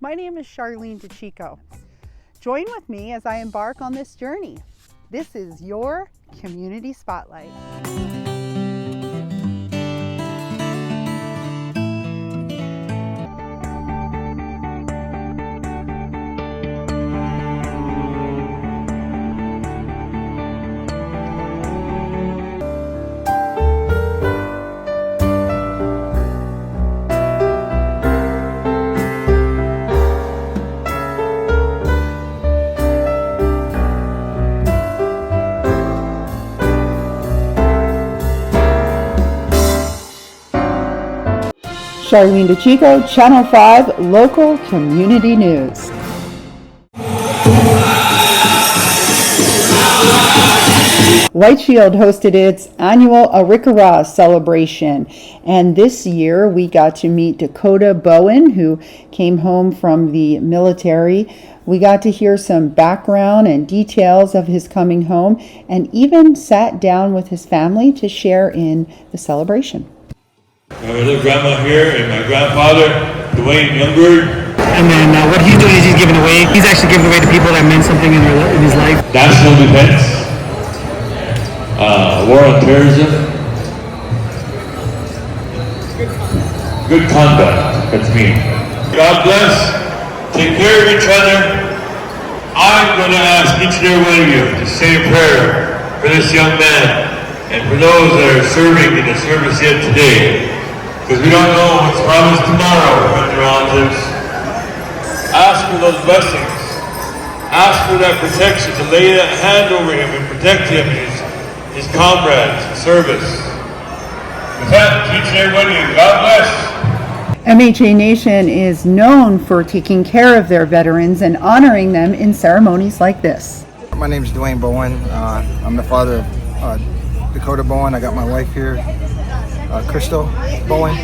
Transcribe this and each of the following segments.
My name is Charlene DeChico. Join with me as I embark on this journey. This is your Community Spotlight. Charlene DeChico, Channel 5 Local Community News. White Shield hosted its annual Arikara celebration, and this year we got to meet Dakota Bowen, who came home from the military. We got to hear some background and details of his coming home, and even sat down with his family to share in the celebration. My little grandma here and my grandfather, Dwayne Youngberg. And then what he's doing is he's giving away. He's actually giving away to people that meant something in his life. National defense, war on terrorism, good conduct. That's me. God bless. Take care of each other. I'm going to ask each and every one of you to say a prayer for this young man and for those that are serving in the service yet today. Because we don't know what's promised tomorrow with their relatives. Ask for those blessings. Ask for that protection, to lay that hand over him and protect him and his comrades in service. With that, teach everybody, and God bless. MHA Nation is known for taking care of their veterans and honoring them in ceremonies like this. My name is Dwayne Bowen. I'm the father of Dakota Bowen. I got my wife here, Crystal Bowen.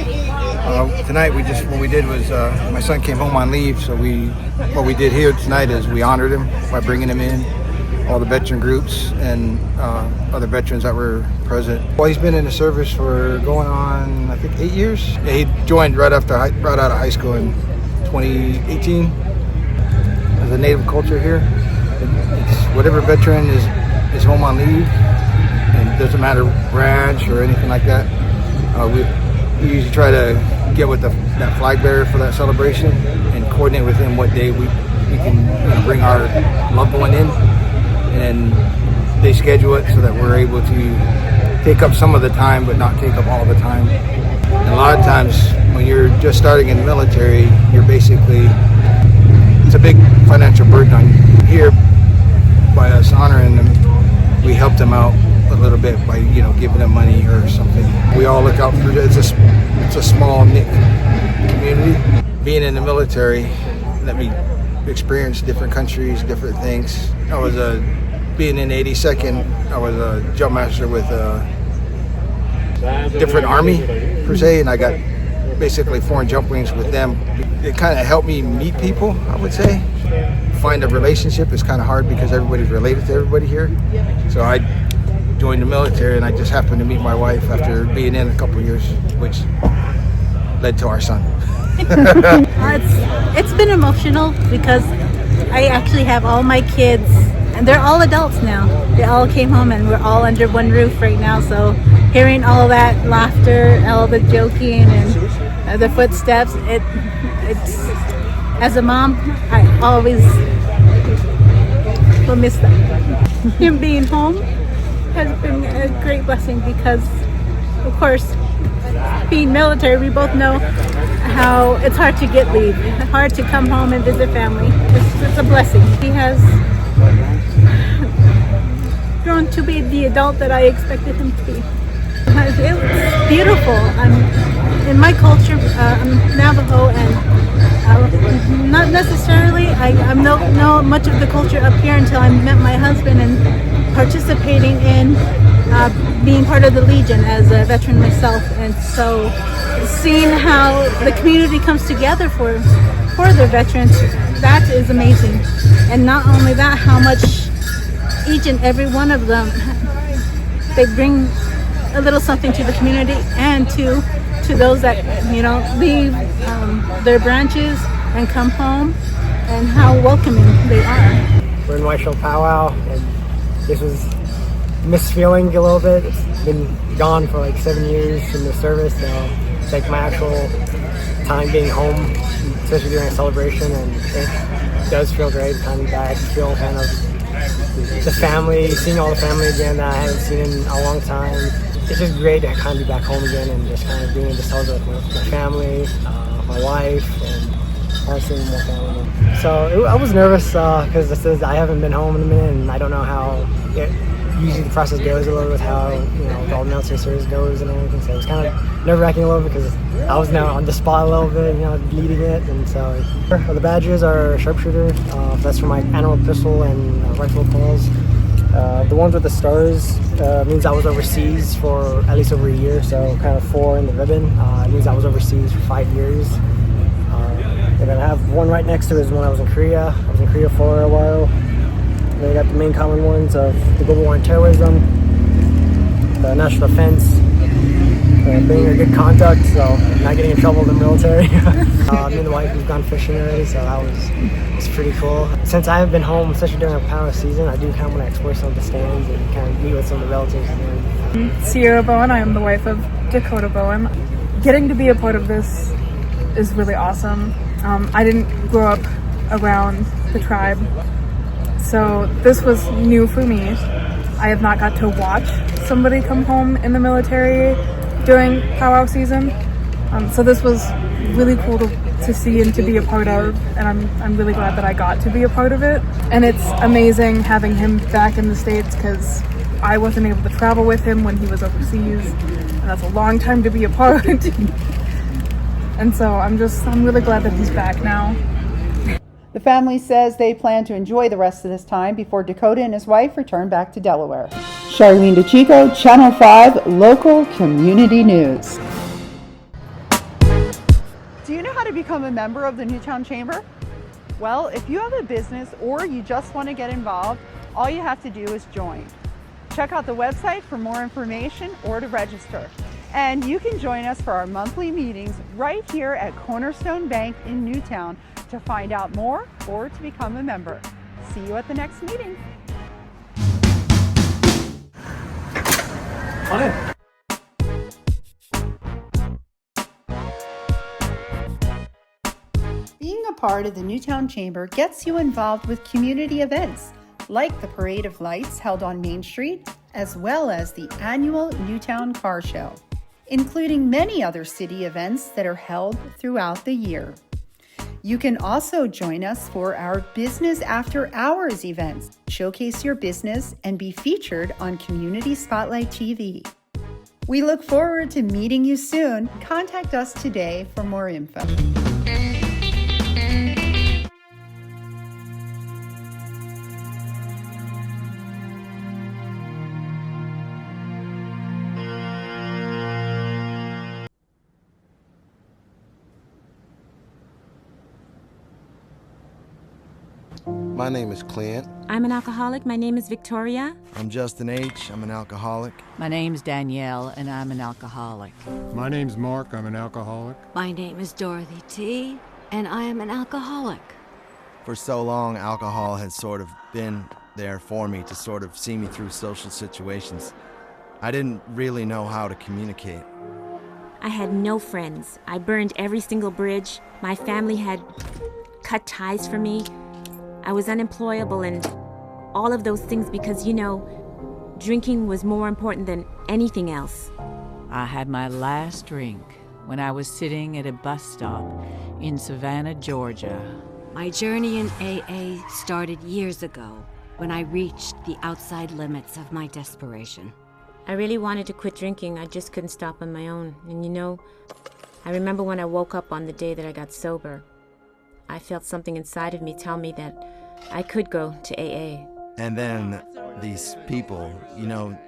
Tonight what we did was my son came home on leave, so what we did here tonight is we honored him by bringing him in, all the veteran groups and other veterans that were present. Well, he's been in the service for going on, I think, 8 years. Yeah, he joined right out of high school in 2018. There's a native culture here. It's whatever veteran is home on leave, and it doesn't matter branch or anything like that. We usually try to get with that flag bearer for that celebration and coordinate with him what day we can bring our loved one in, and then they schedule it so that we're able to take up some of the time but not take up all the time. And a lot of times when you're just starting in the military, it's a big financial burden on you. Here, by us honoring them, we help them out a little bit by giving them money or something. We all look out for it. It's a small knit community. Being in the military let me experience different countries, different things. I was being in 82nd, I was a jump master with a different army per se, and I got basically foreign jump wings with them. It kind of helped me meet people, I would say. Find a relationship is kind of hard because everybody's related to everybody here. So I joined the military, and I just happened to meet my wife after being in a couple years, which led to our son. It's been emotional because I actually have all my kids, and they're all adults now. They all came home, and we're all under one roof right now. So hearing all that laughter, all the joking, and the footsteps, it's as a mom, I always will miss that. Him being home has been a great blessing because, of course, being military, we both know how it's hard to get leave, hard to come home and visit family. It's a blessing. He has grown to be the adult that I expected him to be. It's beautiful. In my culture, I'm Navajo, and not necessarily. I'm know much of the culture up here until I met my husband and participating in being part of the Legion as a veteran myself. And so seeing how the community comes together for the veterans, that is amazing. And not only that, how much each and every one of them, they bring a little something to the community and to those that leave their branches and come home, and how welcoming they are. We're in White Shield Powwow, and this was missed feeling a little bit. It's been gone for like 7 years in the service, so it's like my actual time being home, especially during a celebration, and it does feel great to kind of be back. Feel kind of the family, seeing all the family again that I haven't seen in a long time. It's just great to kind of be back home again and just kind of being able to celebrate with my family, my wife, and seeing more family. So I was nervous because this is I haven't been home in a minute, and I don't know how usually the process goes a little with how with all the military service goes and everything. So it was kind of nerve-wracking a little bit because I was now on the spot a little bit, leading it, and so the badges are sharpshooter. That's for my animal pistol and rifle calls. The ones with the stars means I was overseas for at least over a year, so kind of 4 in the ribbon. It means I was overseas for 5 years. And then I have one right next to it is when I was in Korea. I was in Korea for a while. And then I got the main common ones of the global war on terrorism, the national defense, being a good conduct, so not getting in trouble in the military. Me and the wife, we've gone fishing already, so that was pretty cool. Since I haven't been home, especially during a power season, I do kind of want to explore some of the stands and kind of meet with some of the relatives. Sierra Bowen, I am the wife of Dakota Bowen. Getting to be a part of this is really awesome. I didn't grow up around the tribe, so this was new for me. I have not got to watch somebody come home in the military during powwow season, so this was really cool to see and to be a part of, and I'm really glad that I got to be a part of it. And it's amazing having him back in the States because I wasn't able to travel with him when he was overseas, and that's a long time to be apart. And so I'm really glad that he's back now. The family says they plan to enjoy the rest of this time before Dakota and his wife return back to Delaware. Charlene DeChico, Channel 5, Local Community News. Do you know how to become a member of the Newtown Chamber? Well, if you have a business or you just want to get involved, all you have to do is join. Check out the website for more information or to register. And you can join us for our monthly meetings right here at Cornerstone Bank in Newtown to find out more or to become a member. See you at the next meeting. On in. Being a part of the Newtown Chamber gets you involved with community events like the Parade of Lights held on Main Street, as well as the annual Newtown Car Show, including many other city events that are held throughout the year. You can also join us for our Business After Hours events. Showcase your business and be featured on Community Spotlight TV. We look forward to meeting you soon. Contact us today for more info. My name is Clint. I'm an alcoholic. My name is Victoria. I'm Justin H. I'm an alcoholic. My name's Danielle, and I'm an alcoholic. My name's Mark. I'm an alcoholic. My name is Dorothy T., and I am an alcoholic. For so long, alcohol has sort of been there for me to sort of see me through social situations. I didn't really know how to communicate. I had no friends. I burned every single bridge. My family had cut ties for me. I was unemployable and all of those things because, drinking was more important than anything else. I had my last drink when I was sitting at a bus stop in Savannah, Georgia. My journey in AA started years ago when I reached the outside limits of my desperation. I really wanted to quit drinking. I just couldn't stop on my own. And I remember when I woke up on the day that I got sober, I felt something inside of me tell me that I could go to AA. And then these people,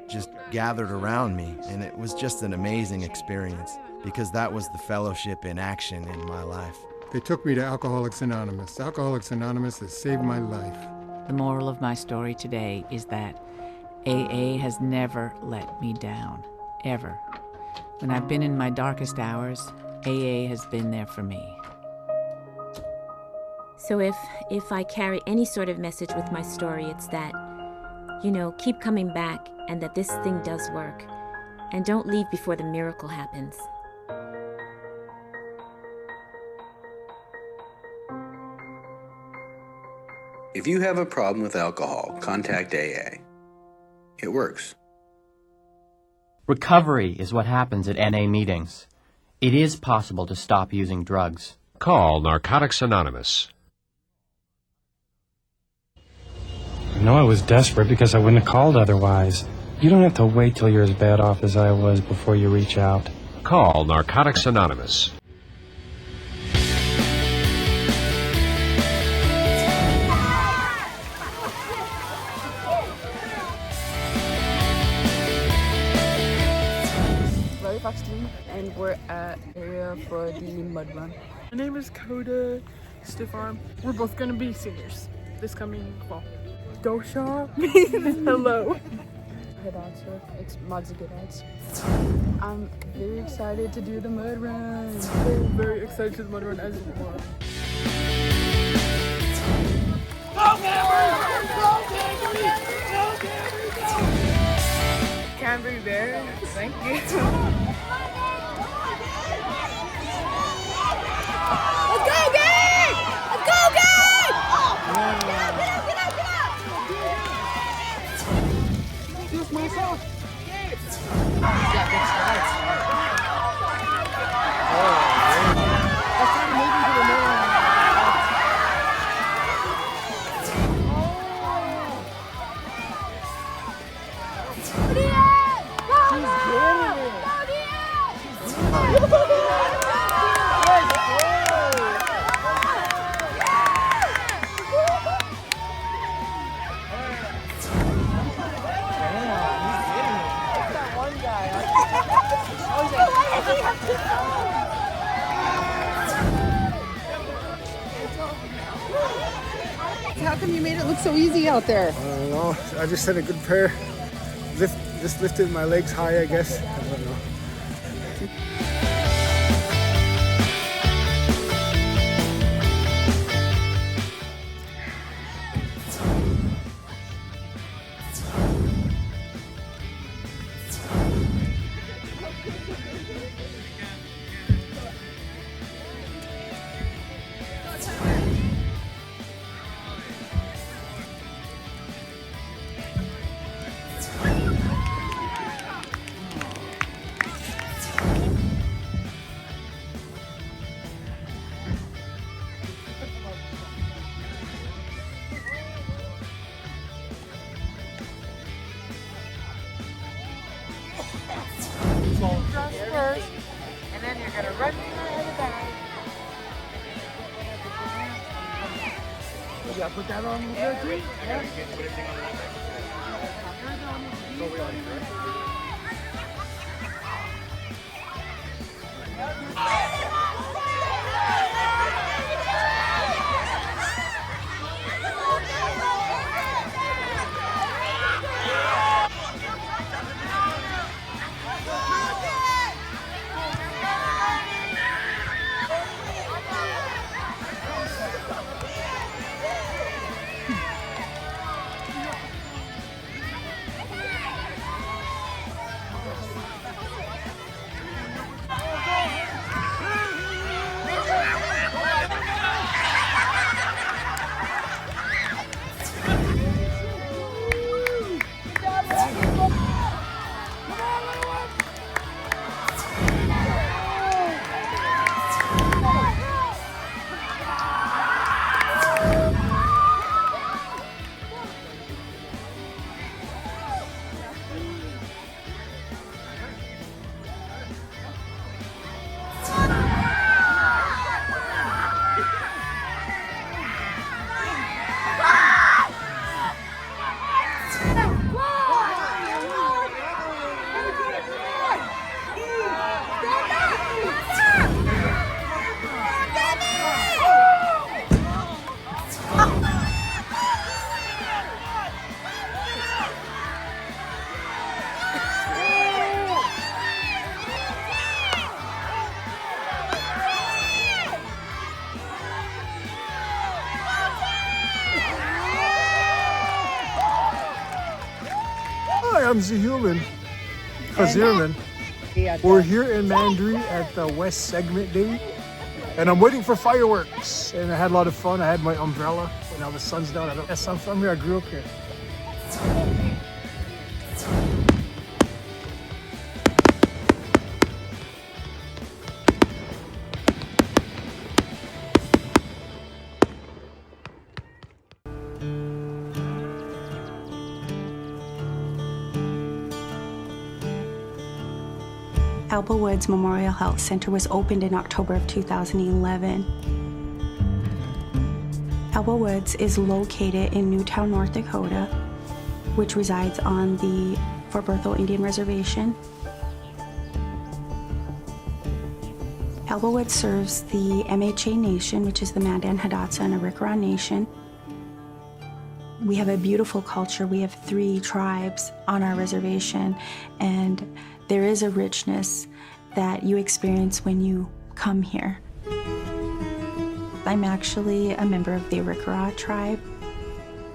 just gathered around me, and it was just an amazing experience because that was the fellowship in action in my life. They took me to Alcoholics Anonymous. Alcoholics Anonymous has saved my life. The moral of my story today is that AA has never let me down, ever. When I've been in my darkest hours, AA has been there for me. So if I carry any sort of message with my story, it's that, keep coming back and that this thing does work. And don't leave before the miracle happens. If you have a problem with alcohol, contact AA. It works. Recovery is what happens at NA meetings. It is possible to stop using drugs. Call Narcotics Anonymous. I know I was desperate because I wouldn't have called otherwise. You don't have to wait till you're as bad off as I was before you reach out. Call Narcotics Anonymous. And we're at area for the mud run. My name is Coda Stifarm. We're both gonna be seniors this coming fall. Dosha means hello. Good answer. It's mods good odds. I'm very excited to do the mud run. So very excited to do the mud run as well. Canberry Bear, thank you. Let's go, gang! Let's go, gang! Just myself. How come you made it look so easy out there? I don't know. I just said a good prayer. Just lifted my legs high, I guess. I don't know. First, and then you're gonna run behind the back. You gotta put that on there too? Yeah. Hi, I'm Zahulman Khazirman. We're here in Mandry at the West Segment Day, and I'm waiting for fireworks. And I had a lot of fun. I had my umbrella, and now the sun's down. Yes, I'm from here. I grew up here. Elbow Woods Memorial Health Center was opened in October of 2011. Elbow Woods is located in Newtown, North Dakota, which resides on the Fort Berthold Indian Reservation. Elbow Woods serves the MHA Nation, which is the Mandan, Hidatsa, and Arikara Nation. We have a beautiful culture. We have 3 tribes on our reservation, and there is a richness that you experience when you come here. I'm actually a member of the Arikara tribe.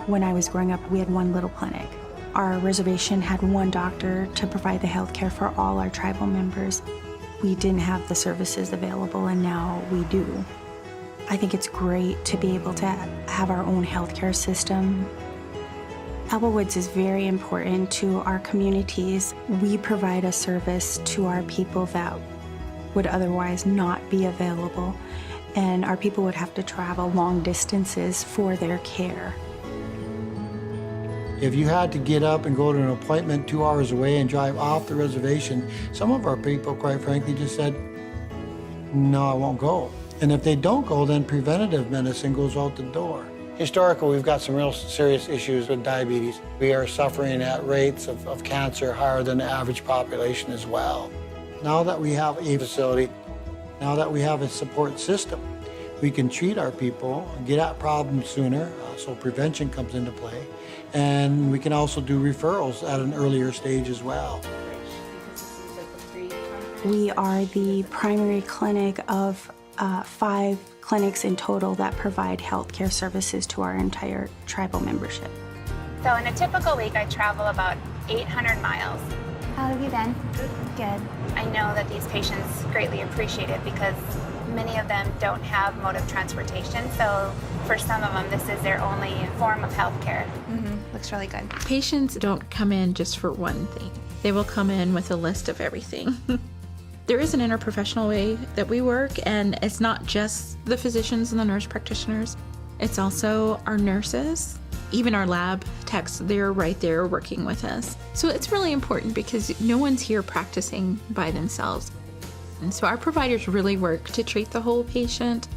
When I was growing up, we had one little clinic. Our reservation had one doctor to provide the health care for all our tribal members. We didn't have the services available, and now we do. I think it's great to be able to have our own healthcare system. Elbow Woods is very important to our communities. We provide a service to our people that would otherwise not be available, and our people would have to travel long distances for their care. If you had to get up and go to an appointment 2 hours away and drive off the reservation, some of our people, quite frankly, just said, no, I won't go. And if they don't go, then preventative medicine goes out the door. Historically, we've got some real serious issues with diabetes. We are suffering at rates of cancer higher than the average population as well. Now that we have a facility, now that we have a support system, we can treat our people, get at problems sooner, so prevention comes into play, and we can also do referrals at an earlier stage as well. We are the primary clinic of 5 clinics in total that provide healthcare services to our entire tribal membership. So in a typical week, I travel about 800 miles. How have you been? Good. I know that these patients greatly appreciate it because many of them don't have mode of transportation, so for some of them, this is their only form of healthcare. Looks really good. Patients don't come in just for one thing. They will come in with a list of everything. There is an interprofessional way that we work, and it's not just the physicians and the nurse practitioners. It's also our nurses, even our lab techs, they're right there working with us. So it's really important because no one's here practicing by themselves. And so our providers really work to treat the whole patient.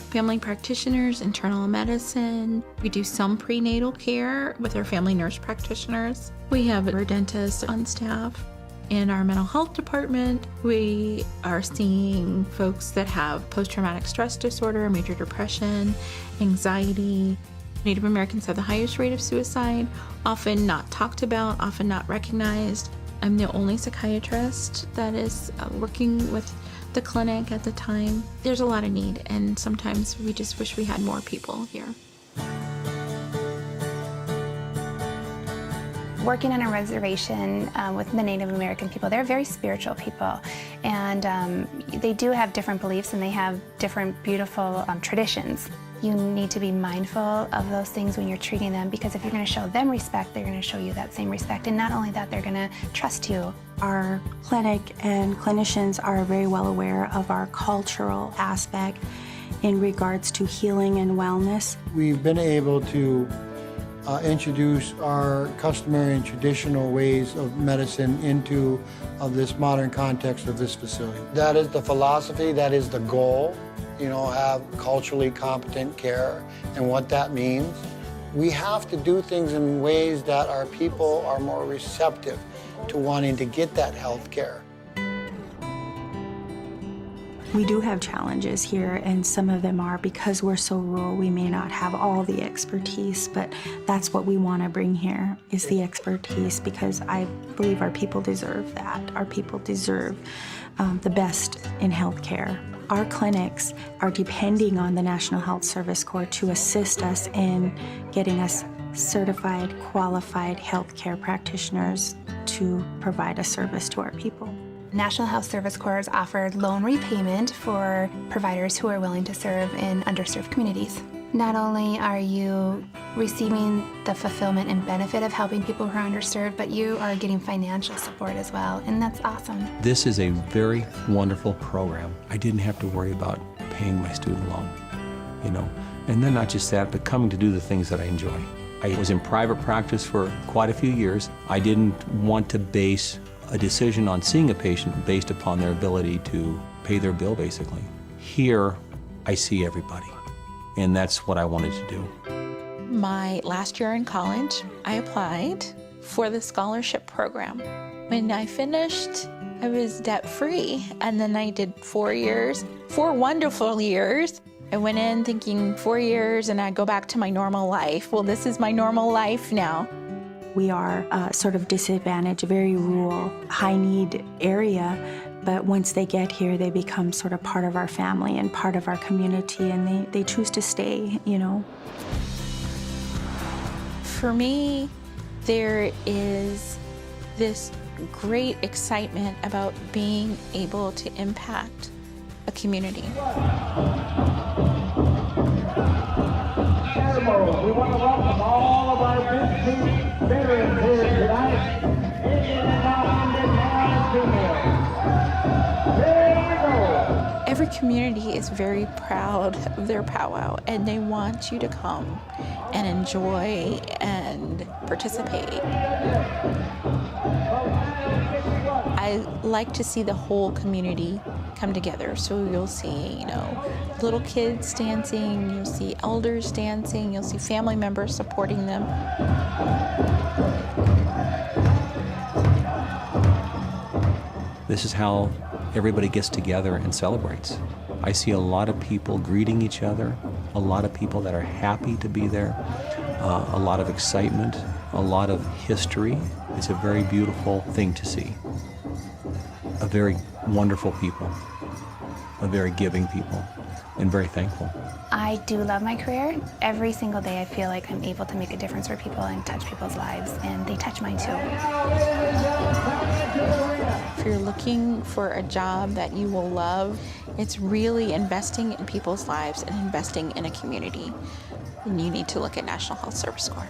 Family practitioners, internal medicine. We do some prenatal care with our family nurse practitioners. We have our dentist on staff. In our mental health department, we are seeing folks that have post-traumatic stress disorder, major depression, anxiety. Native Americans have the highest rate of suicide, often not talked about, often not recognized. I'm the only psychiatrist that is working with the clinic at the time. There's a lot of need, and sometimes we just wish we had more people here. Working on a reservation with the Native American people, they're very spiritual people, and they do have different beliefs and they have different beautiful traditions. You need to be mindful of those things when you're treating them, because if you're going to show them respect, they're going to show you that same respect, and not only that, they're going to trust you. Our clinic and clinicians are very well aware of our cultural aspect in regards to healing and wellness. We've been able to introduce our customary and traditional ways of medicine into this modern context of this facility. That is the philosophy, that is the goal, have culturally competent care, and what that means. We have to do things in ways that our people are more receptive to wanting to get that health care. We do have challenges here, and some of them are because we're so rural, we may not have all the expertise, but that's what we want to bring here, is the expertise, because I believe our people deserve that. Our people deserve the best in healthcare. Our clinics are depending on the National Health Service Corps to assist us in getting us certified, qualified healthcare practitioners to provide a service to our people. National Health Service Corps has offered loan repayment for providers who are willing to serve in underserved communities. Not only are you receiving the fulfillment and benefit of helping people who are underserved, but you are getting financial support as well, and that's awesome. This is a very wonderful program. I didn't have to worry about paying my student loan, you know. And then not just that, but coming to do the things that I enjoy. I was in private practice for quite a few years. I didn't want to base a decision on seeing a patient based upon their ability to pay their bill, basically. Here, I see everybody, and that's what I wanted to do. My last year in college, I applied for the scholarship program. When I finished, I was debt-free, and then I did 4 years, 4 wonderful years. I went in thinking 4 years and I'd go back to my normal life. Well, this is my normal life now. We are sort of disadvantaged, a very rural, high-need area, but once they get here, they become sort of part of our family and part of our community, and they choose to stay, you know. For me, there is this great excitement about being able to impact a community. We want to welcome all of our big veterans here tonight, Indian and non-Indian, male and female. Here we go. Every community is very proud of their powwow, and they want you to come and enjoy and participate. I like to see the whole community come together. So you'll see, you know, little kids dancing, you'll see elders dancing, you'll see family members supporting them. This is how everybody gets together and celebrates. I see a lot of people greeting each other, a lot of people that are happy to be there, a lot of excitement, a lot of history. It's a very beautiful thing to see. A very wonderful people, a very giving people, and very thankful. I do love my career. Every single day I feel like I'm able to make a difference for people and touch people's lives, and they touch mine too. If you're looking for a job that you will love, it's really investing in people's lives and investing in a community. And you need to look at National Health Service Corps.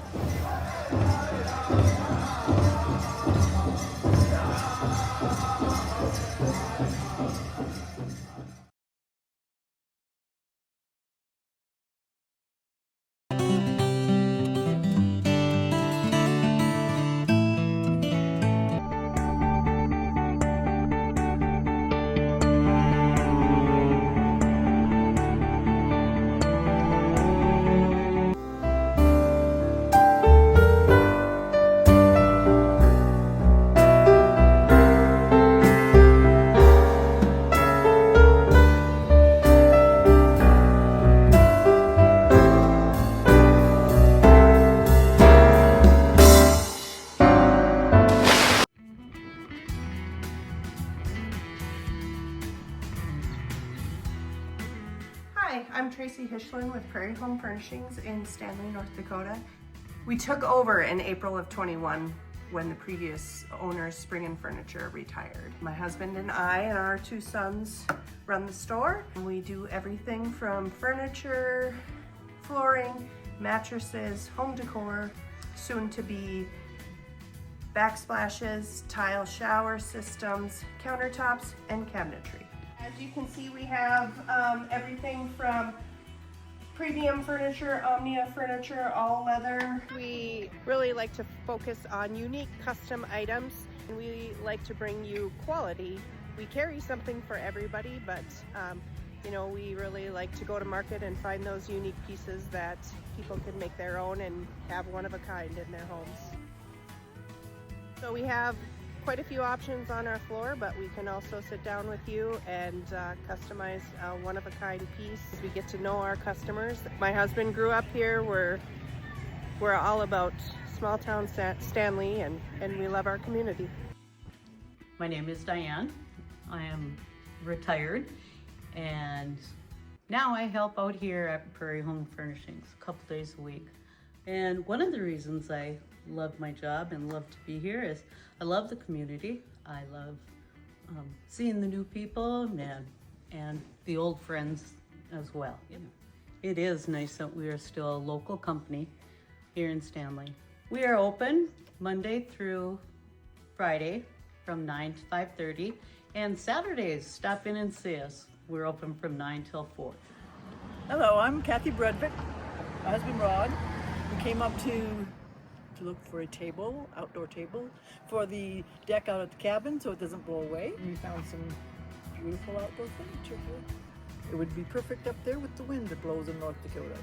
Hi, I'm Tracy Hishlin with Prairie Home Furnishings in Stanley, North Dakota. We took over in April of 21 when the previous owners, Springen Furniture, retired. My husband and I and our 2 sons run the store. We do everything from furniture, flooring, mattresses, home decor, soon to be backsplashes, tile shower systems, countertops, and cabinetry. As you can see, we have everything from premium furniture, Omnia furniture, all leather. We really like to focus on unique custom items, and we like to bring you quality. We carry something for everybody, but you know, we really like to go to market and find those unique pieces that people can make their own and have one of a kind in their homes. So we have quite a few options on our floor, but we can also sit down with you and customize a one-of-a-kind piece. We get to know our customers. My husband grew up here. We're all about small town Stanley, and we love our community. My name is Diane. I am retired, and now I help out here at Prairie Home Furnishings a couple days a week. And one of the reasons I love my job and love to be here is I love the community. I love seeing the new people and the old friends as well. It is nice that we are still a local company here in Stanley. We are open Monday through Friday from 9 to 5:30, and Saturdays, stop in and see us. We're open from 9 till 4. Hello, I'm Kathy Bredvick, my husband Rod. We came up to look for a table, outdoor table, for the deck out at the cabin so it doesn't blow away. We found some beautiful outdoor furniture here. It would be perfect up there with the wind that blows in North Dakota.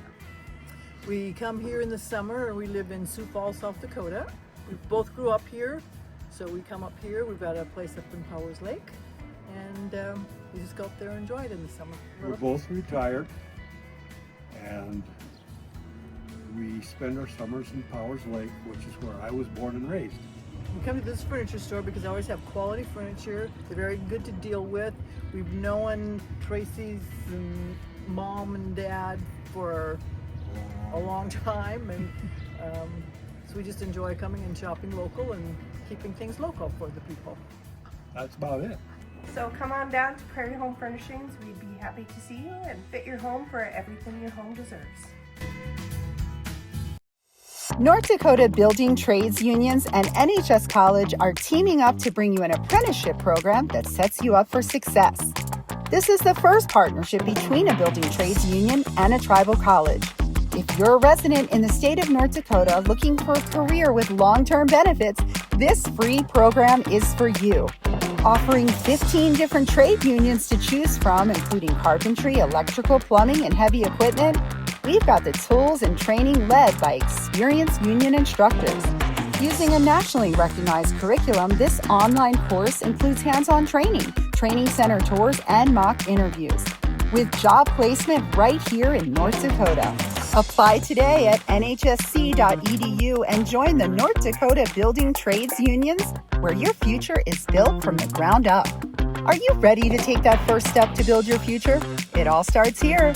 We come here in the summer. We live in Sioux Falls, South Dakota. We both grew up here, so we come up here. We've got a place up in Powers Lake, and we just go up there and enjoy it in the summer. We're both retired, and we spend our summers in Powers Lake, which is where I was born and raised. We come to this furniture store because I always have quality furniture. They're very good to deal with. We've known Tracy's mom and dad for a long time, and so we just enjoy coming and shopping local and keeping things local for the people. That's about it. So come on down to Prairie Home Furnishings. We'd be happy to see you and fit your home for everything your home deserves. North Dakota Building Trades Unions and NHS College are teaming up to bring you an apprenticeship program that sets you up for success. This is the first partnership between a building trades union and a tribal college. If you're a resident in the state of North Dakota looking for a career with long-term benefits, this free program is for you. Offering 15 different trade unions to choose from, including carpentry, electrical, plumbing, and heavy equipment, we've got the tools and training led by experienced union instructors. Using a nationally recognized curriculum, this online course includes hands-on training, training center tours, and mock interviews, with job placement right here in North Dakota. Apply today at nhsc.edu and join the North Dakota Building Trades Unions, where your future is built from the ground up. Are you ready to take that first step to build your future? It all starts here.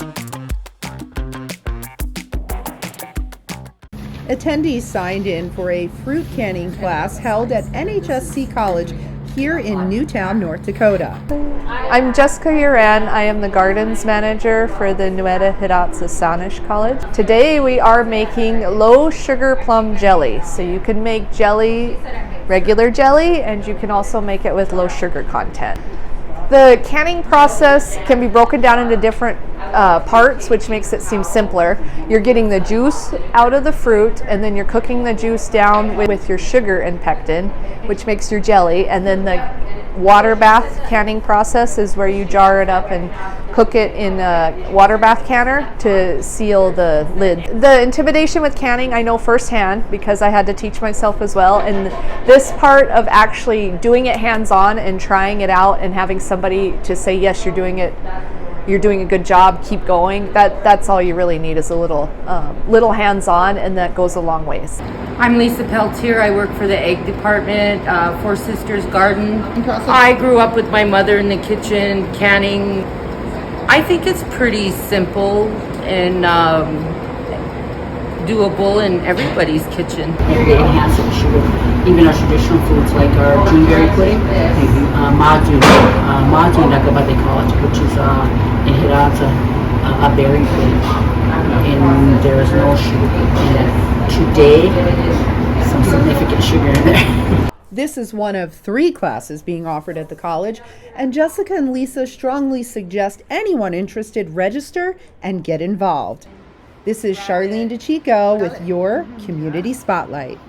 Attendees signed in for a fruit canning class held at NHSC College here in Newtown, North Dakota. I'm Jessica Uran. I am the gardens manager for the Nueda Hidatsa Sanish College. Today we are making low sugar plum jelly. So you can make jelly, regular jelly, and you can also make it with low sugar content. The canning process can be broken down into different parts, which makes it seem simpler. You're getting the juice out of the fruit, and then you're cooking the juice down with your sugar and pectin, which makes your jelly. And then the water bath canning process is where you jar it up and cook it in a water bath canner to seal the lid. The intimidation with canning I know firsthand because I had to teach myself as well, and this part of actually doing it hands-on and trying it out and having somebody to say, yes, you're doing a good job, keep going, that's all you really need is a little hands-on, and that goes a long ways. I'm Lisa Peltier. I work for the egg department, Four Sisters Garden. I grew up with my mother in the kitchen canning. I think it's pretty simple and doable in everybody's kitchen. Every day has some sugar. Even our traditional foods like our Juneberry pudding, Maju, Nakaba they call it, which is in Hidatsa, a berry pudding. And there is no sugar in it. Today, some significant sugar in there. This is one of 3 classes being offered at the college, and jessica and Lisa strongly suggest anyone interested register and get involved. This is Charlene DeChico with your Community Spotlight.